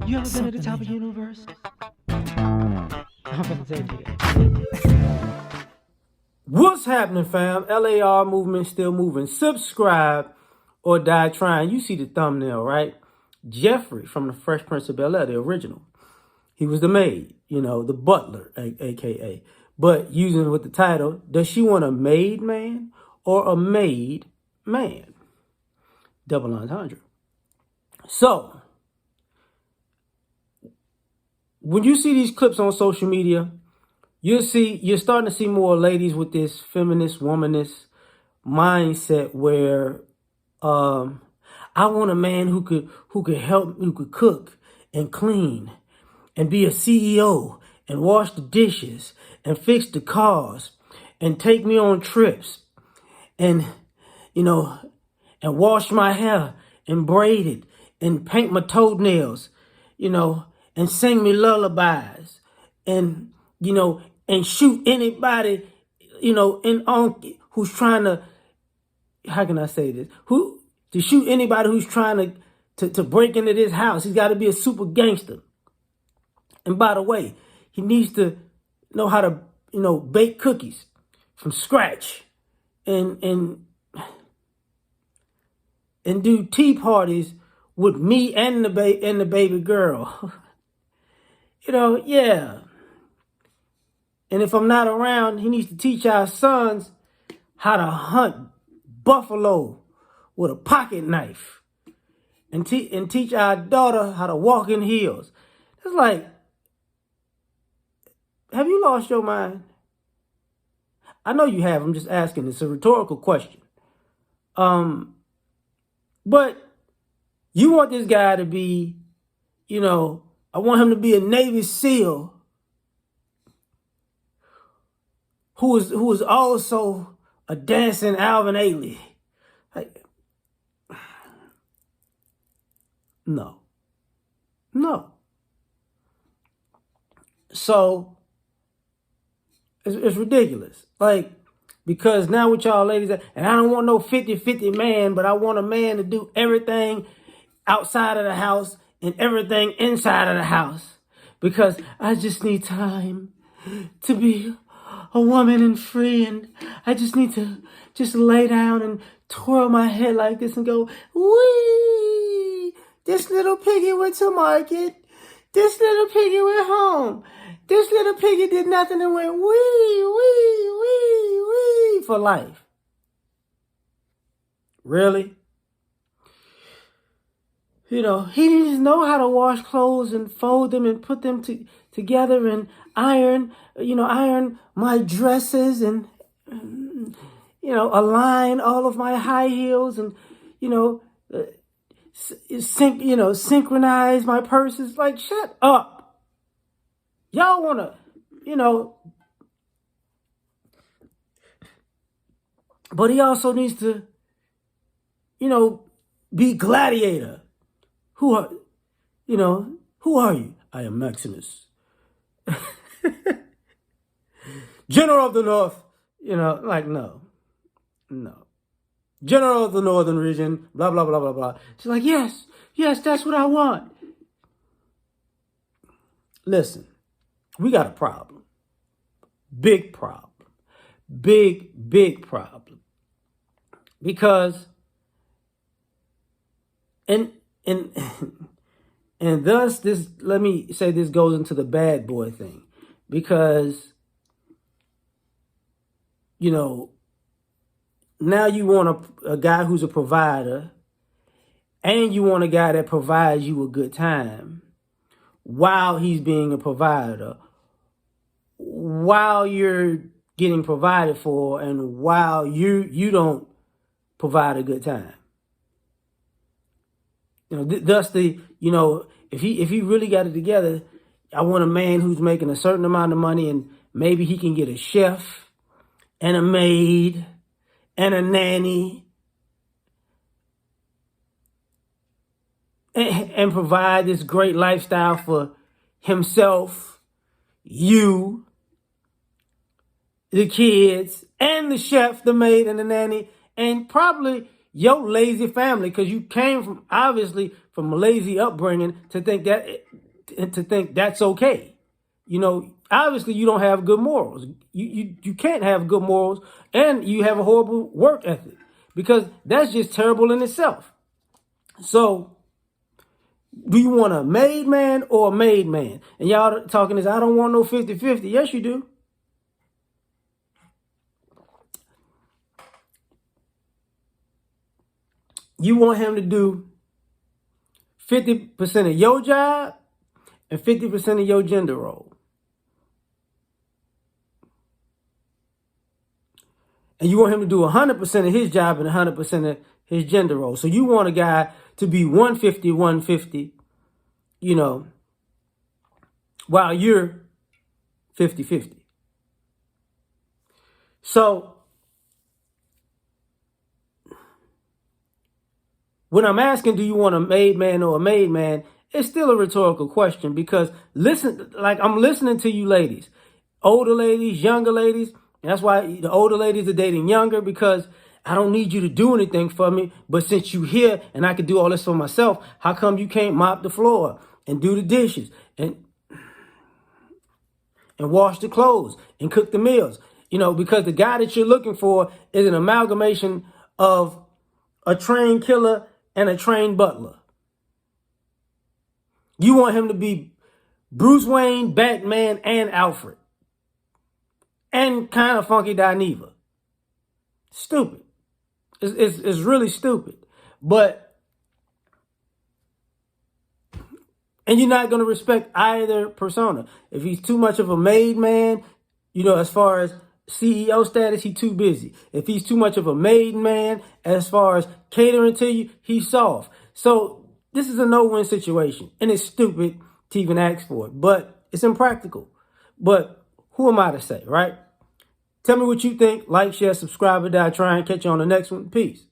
You ever been at the top of the universe? I'm gonna take it. What's happening, fam? L.A.R. movement still moving. Subscribe or die trying. You see the thumbnail, right? Jeffrey from the Fresh Prince of Bel-Air, the original. He was the maid, the butler, a.k.a. But using with the title, does she want a made man or a made man? Double entendre. So, when you see these clips on social media, you're starting to see more ladies with this feminist, womanist mindset where I want a man who could help, who could cook and clean and be a CEO and wash the dishes and fix the cars and take me on trips and and wash my hair and braid it and paint my toenails, and sing me lullabies and and shoot anybody, in on who's trying to, how can I say this? To shoot anybody who's trying to break into this house. He's got to be a super gangster. And by the way, he needs to know how to, bake cookies from scratch and do tea parties with me and the baby girl. Yeah. And if I'm not around, he needs to teach our sons how to hunt buffalo with a pocket knife and teach our daughter how to walk in heels. It's like, have you lost your mind? I know you have. I'm just asking. It's a rhetorical question. But you want this guy to be, I want him to be a Navy SEAL who is also a dancing Alvin Ailey. Like, no. So it's ridiculous. Like, because now with y'all ladies, and I don't want no 50-50 man, but I want a man to do everything outside of the house and everything inside of the house. Because I just need time to be a woman and free, and I just need to just lay down and twirl my head like this and go, wee! This little piggy went to market. This little piggy went home. This little piggy did nothing and went wee for life. Really? He didn't know how to wash clothes and fold them and put them together and iron my dresses and, align all of my high heels and, synchronize my purses. Like, shut up. Y'all want to, but he also needs to, be gladiator. Who are you? I am Maximus. General of the North, no. General of the Northern region, blah, blah, blah, blah, blah. She's like, yes, that's what I want. Listen, we got a problem. Big problem. Big problem. Because, and thus this, let me say this goes into the bad boy thing. Because, now you want a guy who's a provider, and you want a guy that provides you a good time while he's being a provider, while you're getting provided for, and while you don't provide a good time. Thus if he really got it together, I want a man who's making a certain amount of money, and maybe he can get a chef and a maid and a nanny and provide this great lifestyle for himself, you, the kids, and the chef, the maid, and the nanny, and probably your lazy family, because you came from, obviously, from a lazy upbringing to think that's okay. You know, obviously you don't have good morals. You can't have good morals, and you have a horrible work ethic, because that's just terrible in itself. So, do you want a made man or a made man? And y'all talking this, I don't want no 50-50. Yes, you do. You want him to do 50% of your job and 50% of your gender role. And you want him to do 100% of his job and 100% of his gender role. So you want a guy to be 150, you know, while you're 50-50. So when I'm asking, do you want a made man or a made man, it's still a rhetorical question, because listen, like, I'm listening to you ladies, older ladies, younger ladies. And that's why the older ladies are dating younger, because I don't need you to do anything for me. But since you here and I can do all this for myself, how come you can't mop the floor and do the dishes and wash the clothes and cook the meals? You know, because the guy that you're looking for is an amalgamation of a trained killer and a trained butler. You want him to be Bruce Wayne, Batman, and Alfred. And kind of funky Dineva. Stupid. It's really stupid. But, and you're not going to respect either persona. If he's too much of a made man, you know, as far as CEO status, he's too busy. If he's too much of a made man, as far as catering to you, he's soft. So this is a no-win situation. And it's stupid to even ask for it. But it's impractical. But who am I to say, right? Tell me what you think. Like, share, subscribe, or die trying. Catch you on the next one. Peace.